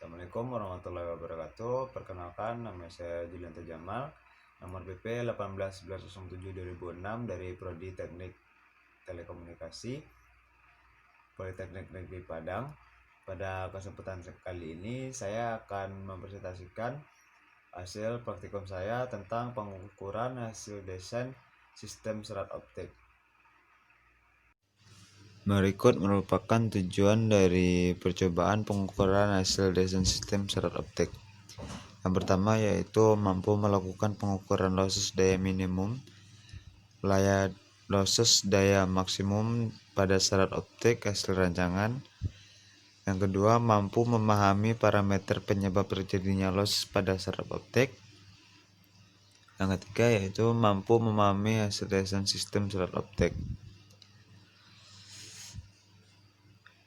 Assalamualaikum warahmatullahi wabarakatuh. Perkenalkan, nama saya Julianto Jamal, nomor BP 181107/2006 dari Prodi Teknik Telekomunikasi Politeknik Negeri Padang. Pada kesempatan kali ini saya akan mempresentasikan hasil praktikum saya tentang pengukuran hasil desain sistem serat optik. Berikut merupakan tujuan dari percobaan pengukuran hasil desain sistem serat optik. Yang pertama yaitu mampu melakukan pengukuran losses daya minimum, losses daya maksimum pada serat optik hasil rancangan. Yang kedua, mampu memahami parameter penyebab terjadinya loss pada serat optik. Yang ketiga yaitu mampu memahami hasil desain sistem serat optik.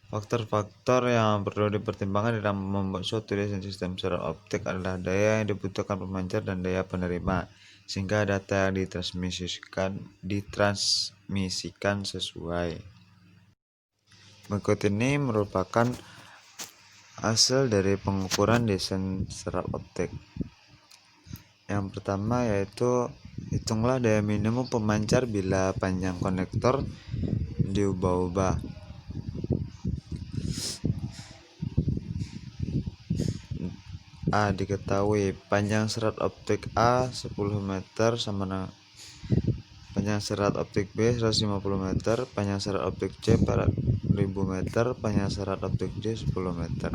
Faktor-faktor yang perlu dipertimbangkan dalam membuat suatu desain sistem serat optik adalah daya yang dibutuhkan pemancar dan daya penerima, sehingga data yang ditransmisikan sesuai. Berikut ini merupakan hasil dari pengukuran desain serat optik. Yang pertama yaitu hitunglah daya minimum pemancar bila panjang konektor diubah-ubah. A. Diketahui panjang serat optik A 10 meter sama dengan panjang serat optik B 150 meter, panjang serat optik C 4000 meter, panjang serat optik D 10 meter.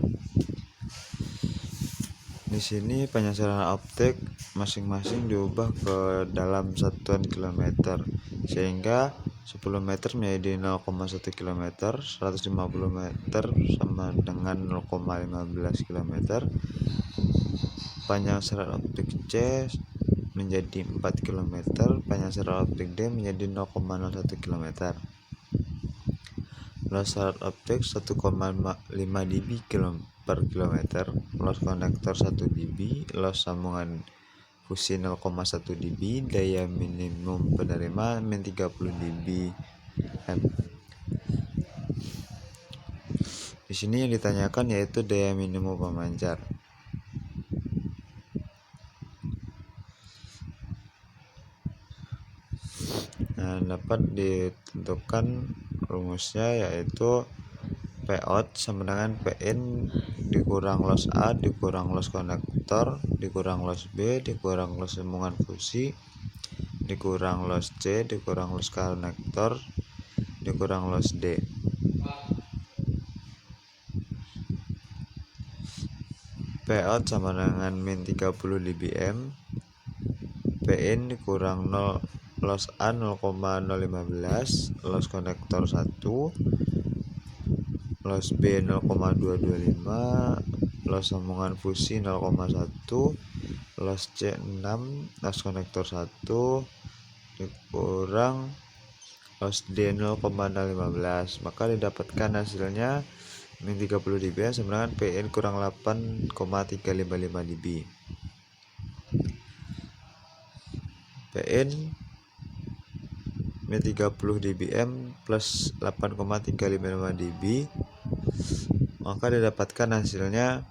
Di sini panjang serat optik masing-masing diubah ke dalam satuan kilometer, sehingga 10 meter menjadi 0,1 km, 150 meter sama dengan 0,15 km, panjang serat optik C menjadi 4 km, panjang serat optik D menjadi 0,01 km. Los serat optik 1,5 dB per kilometer, los konektor 1 dB, los sambungan fusi 0,1 dB, daya minimum penerima min 30 dB. Di sini yang ditanyakan yaitu daya minimum pemancar. Nah, dapat ditentukan rumusnya yaitu P out sama dengan Pin dikurang los A dikurang los konektor dikurang los B dikurang los sambungan fusi dikurang los C dikurang los konektor dikurang los D. P out sama dengan min 30 dBm, Pin dikurang 0 los A 0,015, los konektor 1, los B 0,225, los sambungan fusi 0,1, los C 6, los konektor 1 dikurang los D 0,015, maka didapatkan hasilnya min 30 dB sama dengan Pin kurang 8,355 dB. Pin min 30 dBm plus 8,355 dB, maka didapatkan hasilnya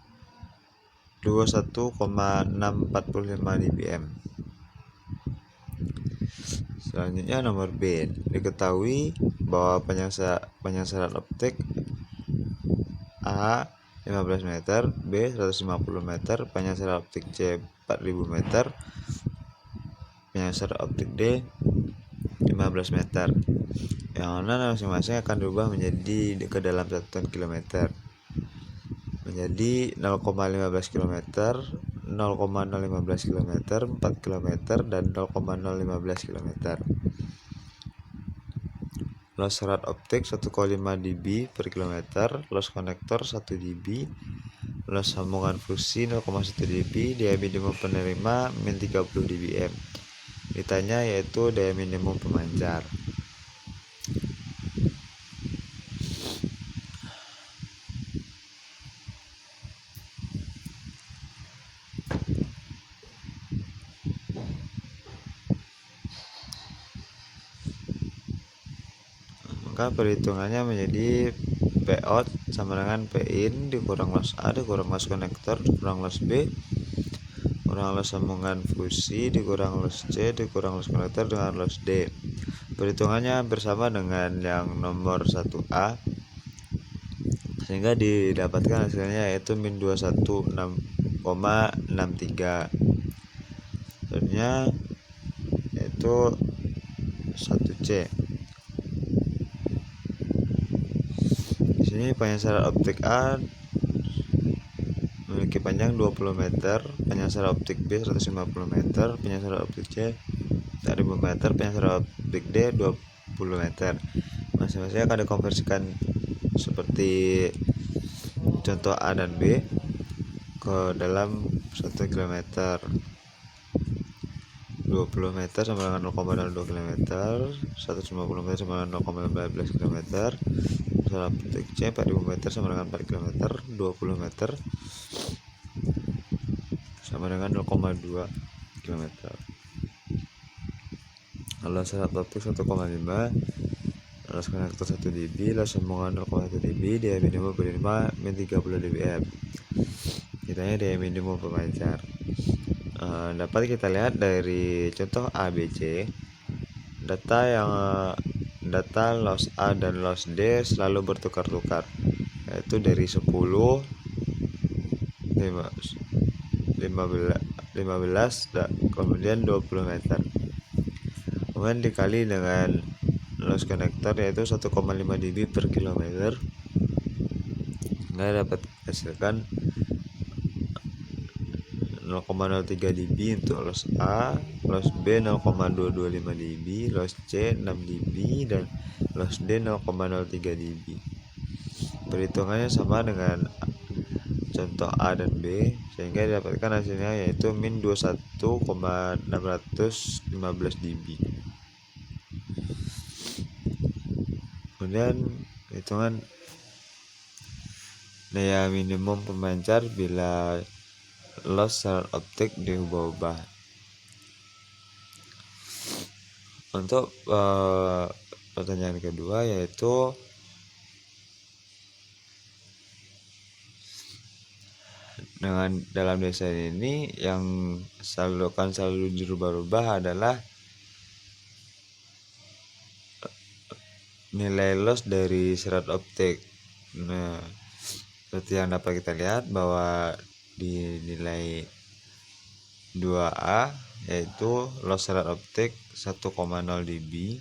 21,645 dBm. Selanjutnya nomor B, diketahui bahwa panjang serat optik A 15 meter, B 150 meter, panjang serat optik C 4000 meter, panjang serat optik D 15 meter, yang mana masing-masing akan berubah menjadi ke dalam satuan kilometer menjadi 0,15 km, 0,015 km, 4 km, dan 0,015 km. Los serat optik 1,5 dB per kilometer, los konektor 1 dB, los sambungan fusi 0,1 dB, daya minimum penerima min 30 dBm. Ditanya yaitu daya minimum pemancar. Maka perhitungannya menjadi Pout sama dengan Pin dikurang loss A dikurang loss konektor dikurang loss B kurang loss sambungan fusi dikurang loss C dikurang loss konektor dengan loss D. Perhitungannya bersama dengan yang nomor 1A, sehingga didapatkan hasilnya yaitu min 216,63. Selanjutnya yaitu 1C. Di sini panjang syarat optik A memiliki panjang 20 meter, panjang syarat optik B 150 meter, panjang syarat optik C 1000 meter, panjang syarat optik D 20 meter. Masing-masing akan dikonversikan seperti contoh A dan B ke dalam 1 km. 20 meter sama dengan 0,02 km, 150 meter sama dengan 0,15 km, syarat optik C 4000 meter sama dengan 4 km, 20 meter sama dengan 0,2 km. Kalau syarat optik 1,5, loss konektor 1 dB, loss sambungan 0,1 dB, daya minimum berima min 30 dBm. Kitanya daya minimum pemancar. Dapat kita lihat dari contoh ABC, data loss A dan loss D selalu bertukar-tukar, yaitu dari 10, 15, kemudian 20 meter, kemudian dikali dengan loss konektor yaitu 1,5 dB per kilometer, sehingga dapat hasilkan 0,03 dB untuk loss A, loss B 0,225 dB, loss C 6 dB, dan loss D 0,03 dB. Perhitungannya sama dengan contoh A dan B, sehingga didapatkan hasilnya yaitu min 21,615 dB. Kemudian hitungan daya minimum pemancar bila loss syarat optik diubah-ubah. Untuk pertanyaan kedua yaitu dengan dalam desain ini yang selalu dirubah-ubah adalah nilai loss dari syarat optik. Nah, seperti yang dapat kita lihat bahwa di nilai 2A yaitu loss syarat optik 1,0 dB,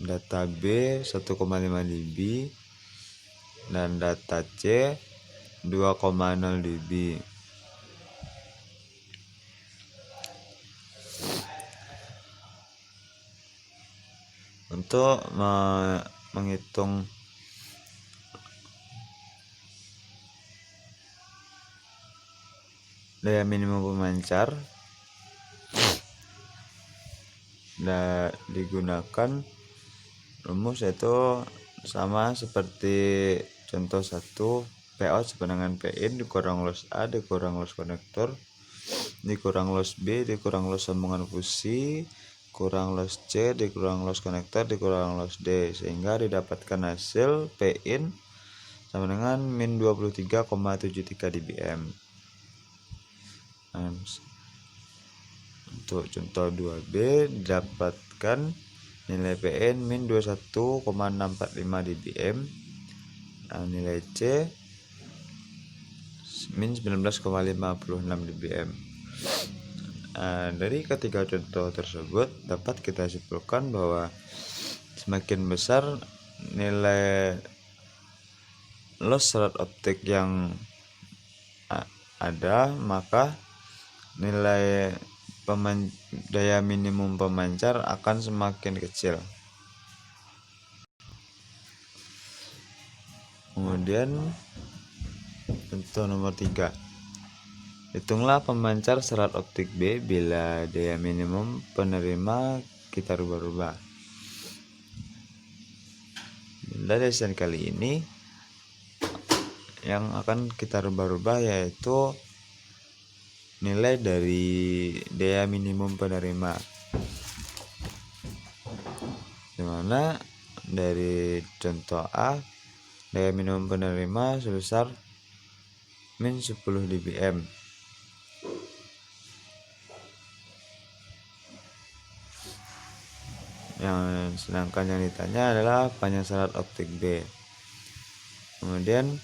data B 1,5 dB, dan data C 2,0 dB. Untuk menghitung daya minimum pemancar digunakan rumus yaitu sama seperti contoh 1, Pout sama dengan Pin dikurang loss A dikurang loss konektor dikurang loss B dikurang loss sambungan fusi kurang loss C dikurang loss konektor dikurang loss D, sehingga didapatkan hasil Pin sama dengan min 23,73 dBm. Untuk contoh 2B didapatkan nilai Pn min 21,645 dBm, nilai C min 19,56 dBm. Dari ketiga contoh tersebut dapat kita simpulkan bahwa semakin besar nilai loss syarat optik yang ada, maka nilai daya minimum pemancar akan semakin kecil. Kemudian contoh nomor 3, hitunglah pemancar syarat optik B bila daya minimum penerima kita rubah-rubah. Pada desain kali ini yang akan kita rubah-rubah yaitu nilai dari daya minimum penerima. dimana dari contoh A daya minimum penerima sebesar min 10 dBm. Sedangkan yang ditanya adalah panjang syarat optik B. Kemudian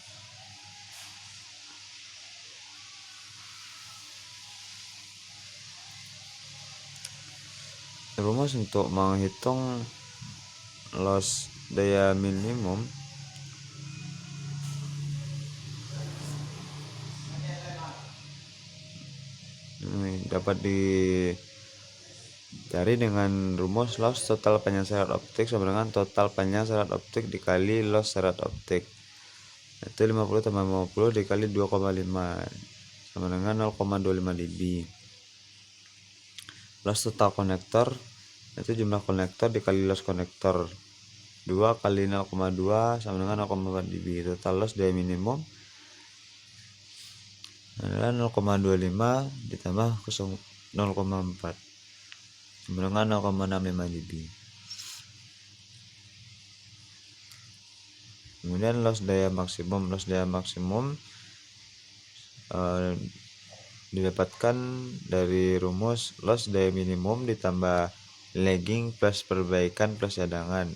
rumus untuk menghitung loss daya minimum ini dapat dicari dengan rumus loss total panjang syarat optik sama dengan total panjang syarat optik dikali loss syarat optik, itu 50 tambah 50 dikali 2,5 sama dengan 0,25 dB. Loss total konektor itu jumlah konektor dikali loss konektor, 2 kali 0,2 sama dengan 0,4 dB. Total loss daya minimum adalah 0,25 ditambah 0,4 sama dengan 0,65 dB. Kemudian loss daya maksimum didapatkan dari rumus loss daya minimum ditambah lagging plus perbaikan plus cadangan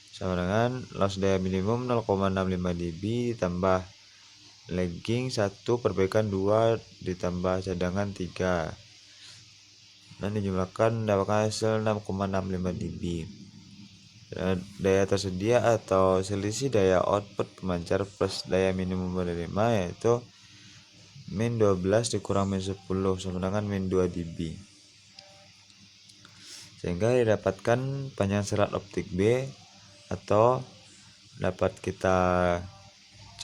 sama dengan loss daya minimum 0,65 dB ditambah lagging 1 perbaikan 2 ditambah cadangan 3 dan dijumlahkan mendapatkan hasil 6,65 dB. Daya tersedia atau selisih daya output pemancar plus daya minimum penerima yaitu min 12 dikurang min 10 sama dengan min 2 dB, sehingga didapatkan panjang syarat optik B atau dapat kita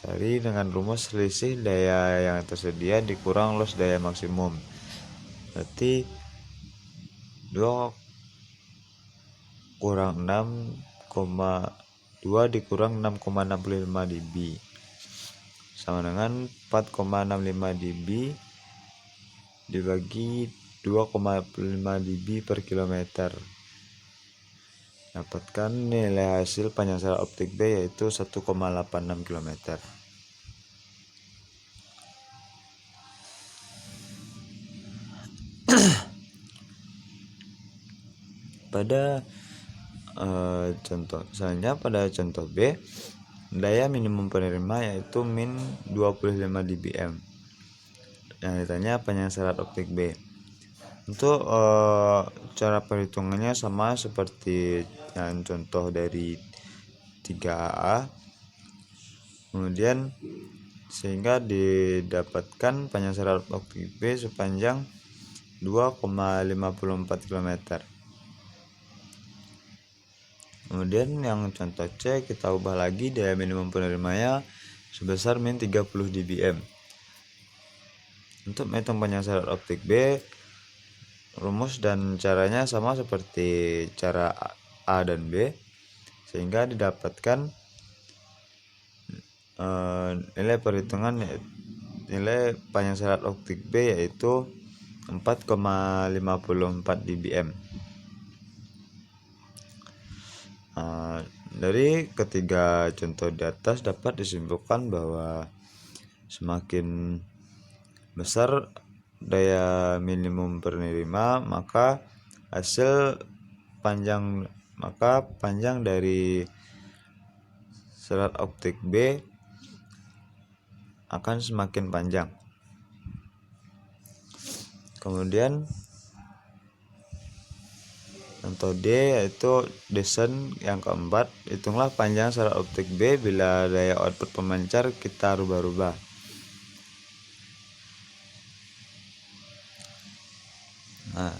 cari dengan rumus selisih daya yang tersedia dikurang loss daya maksimum, berarti 2 kurang 6,2 dikurang 6,65 dB sama dengan 4,65 dB dibagi 2,5 dB per kilometer. Dapatkan nilai hasil panjang syarat optik B yaitu 1,86 km. Pada contoh selanjutnya, pada contoh B, daya minimum penerima yaitu min 25 dBm. Yang ditanya panjang syarat optik B. Untuk cara perhitungannya sama seperti yang contoh dari 3A. Kemudian sehingga didapatkan panjang syarat optik B sepanjang 2,54 km. Kemudian yang contoh C kita ubah lagi daya minimum penerimanya sebesar min 30 dBm. Untuk menghitung panjang syarat optik B, rumus dan caranya sama seperti cara A dan B, sehingga didapatkan nilai perhitungan nilai panjang syarat optik B yaitu 4,54 dBm. Dari ketiga contoh di atas dapat disimpulkan bahwa semakin besar daya minimum penerima maka panjang dari syarat optik B akan semakin panjang. Kemudian contoh D yaitu desain yang keempat, hitunglah panjang syarat optik B bila daya output pemancar kita rubah-rubah. Nah,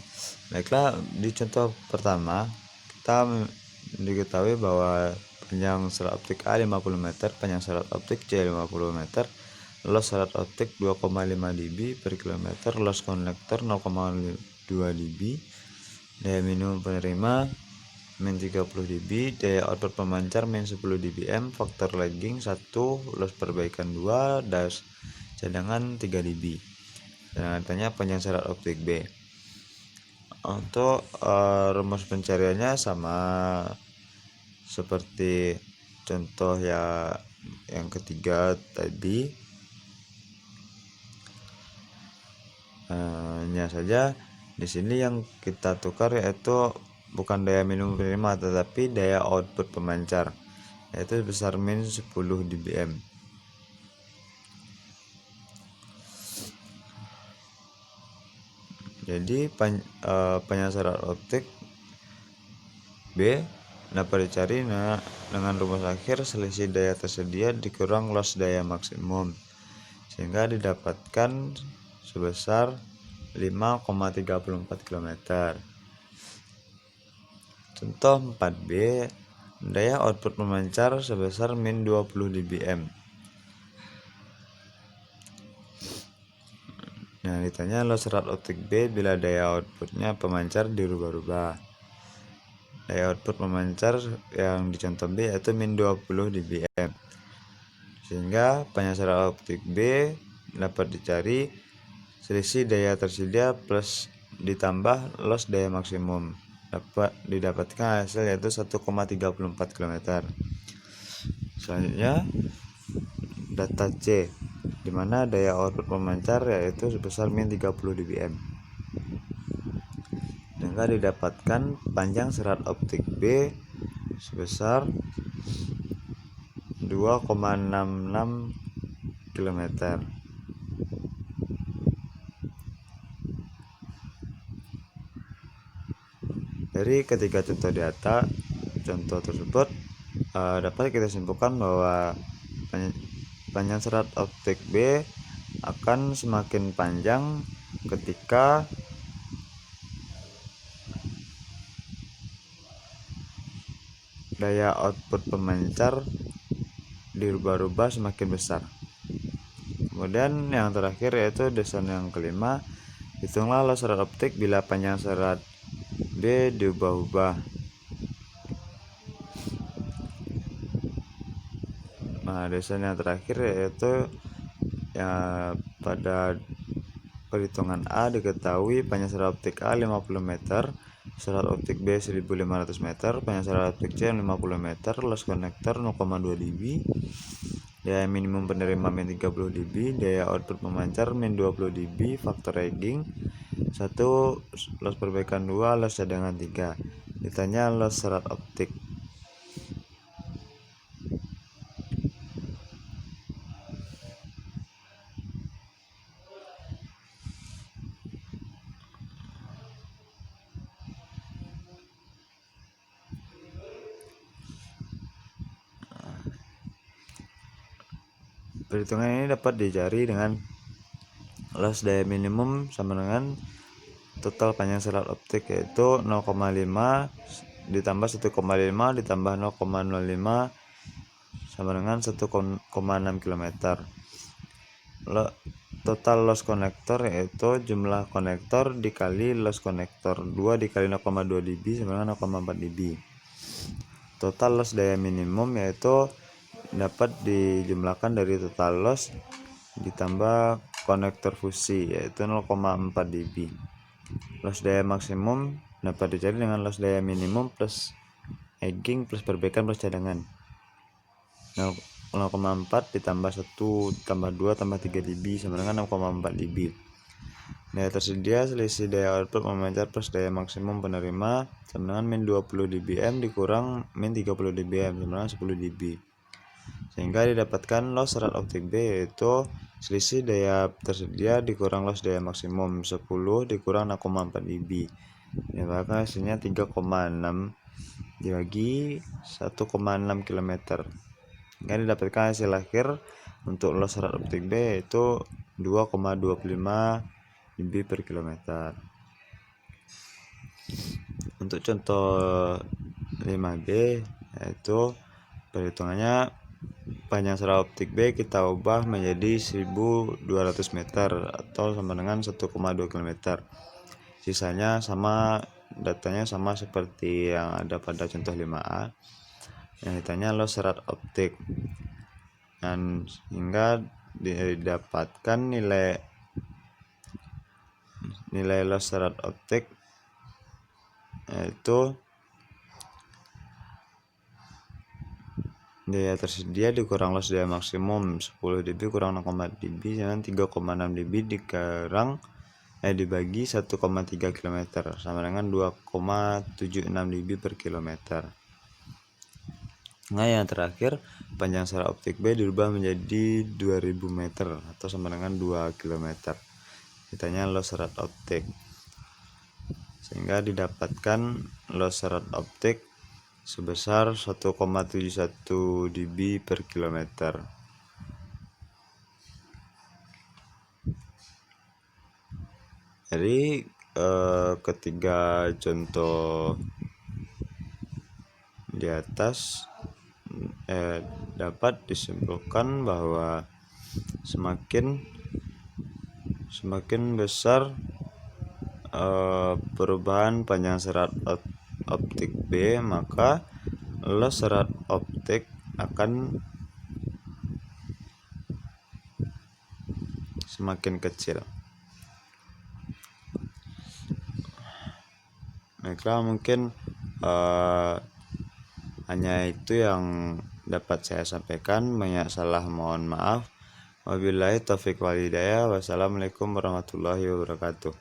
baiklah, di contoh pertama kita diketahui bahwa panjang syarat optik A 50 meter, panjang syarat optik C 50 meter, loss syarat optik 2,5 dB per kilometer, loss konektor 0,2 dB, daya minimum penerima min 30 dB, daya output pemancar min 10 dBm, faktor lagging 1, loss perbaikan 2, das cadangan 3 dB. Dan tanya panjang syarat optik B. Untuk rumus pencariannya sama seperti contoh ya yang ketiga tadi, hanya saja di sini yang kita tukar yaitu bukan daya minimum penerima tetapi daya output pemancar, yaitu sebesar min 10 dBm. Jadi penyansaran optik B dapat dicari dengan rumus akhir selisih daya tersedia dikurang loss daya maksimum, sehingga didapatkan sebesar 5,34 km. Contoh 4B, daya output pemancar sebesar min 20 dBm. Nah, ditanya loss rate optik B bila daya outputnya pemancar dirubah-rubah. Daya output pemancar yang di contoh B yaitu min 20 dBm. Sehingga penyansaran optik B dapat dicari selisih daya tersedia plus ditambah loss daya maksimum. Dapat didapatkan hasil yaitu 1,34 km. Selanjutnya data C, di mana daya output pemancar yaitu sebesar min 30 dBm. Sehingga didapatkan panjang serat optik B sebesar 2,66 km. Dari ketiga contoh tersebut dapat kita simpulkan bahwa panjang serat optik B akan semakin panjang ketika daya output pemancar dirubah-rubah semakin besar. Kemudian yang terakhir yaitu desain yang kelima, hitunglah loss serat optik bila panjang serat B diubah-ubah. Nah, desain yang terakhir yaitu ya, pada perhitungan A diketahui panjang serat optik A 50 meter, serat optik B 1500 meter, panjang serat optik C 50 meter, loss konektor 0,2 dB, daya minimum penerima min 30 dB, daya output pemancar min 20 dB, faktor lagging 1, loss perbaikan 2, loss cadangan 3. Ditanya loss serat optik. Perhitungan ini dapat dicari dengan loss daya minimum sama dengan total panjang serat optik, yaitu 0,5 ditambah 1,5 ditambah 0,05 sama dengan 1,6 km. Total loss konektor yaitu jumlah konektor dikali loss konektor, 2 dikali 0,2 dB sama dengan 0,4 dB. Total loss daya minimum yaitu dapat dijumlahkan dari total loss ditambah konektor fusi yaitu 0,4 dB. Loss daya maksimum dapat dicari dengan loss daya minimum plus lagging plus perbaikan plus cadangan. 0,4 ditambah 1 tambah 2 tambah 3 dB sama dengan 0,4 dB. Daya tersedia selisih daya output pemancar plus daya maksimum penerima sama dengan min 20 dBm dikurang min 30 dBm sama dengan 10 dB. Sehingga didapatkan loss serat optik B yaitu selisih daya tersedia dikurang loss daya maksimum 10 dikurang 0,4 dB. Maka hasilnya 3,6 dibagi 1,6 km. Sehingga didapatkan hasil akhir untuk loss serat optik B yaitu 2,25 dB per kilometer. Untuk contoh 5B yaitu perhitungannya panjang serat optik B kita ubah menjadi 1200 meter atau sama dengan 1,2 km. Sisanya sama, datanya sama seperti yang ada pada contoh 5A. Yang ditanya loss serat optik. Dan hingga didapatkan nilai loss serat optik yaitu daya tersedia dikurang loss daya maksimum 10 dB kurang 0,4 dB dengan 3,6 dB dibagi 1,3 km sama dengan 2,76 dB per kilometer. Nah, yang terakhir, panjang serat optik B dirubah menjadi 2000 meter atau sama dengan 2 km. Ditanya loss serat optik, sehingga didapatkan loss serat optik sebesar 1,71 dB per kilometer. Jadi ketiga contoh di atas dapat disimpulkan bahwa semakin besar perubahan panjang serat optik B, maka loss serat optik akan semakin kecil. Baiklah, mungkin hanya itu yang dapat saya sampaikan. Banyak salah, mohon maaf. Wabillahi taufiq wal hidayah. Wassalamualaikum warahmatullahi wabarakatuh.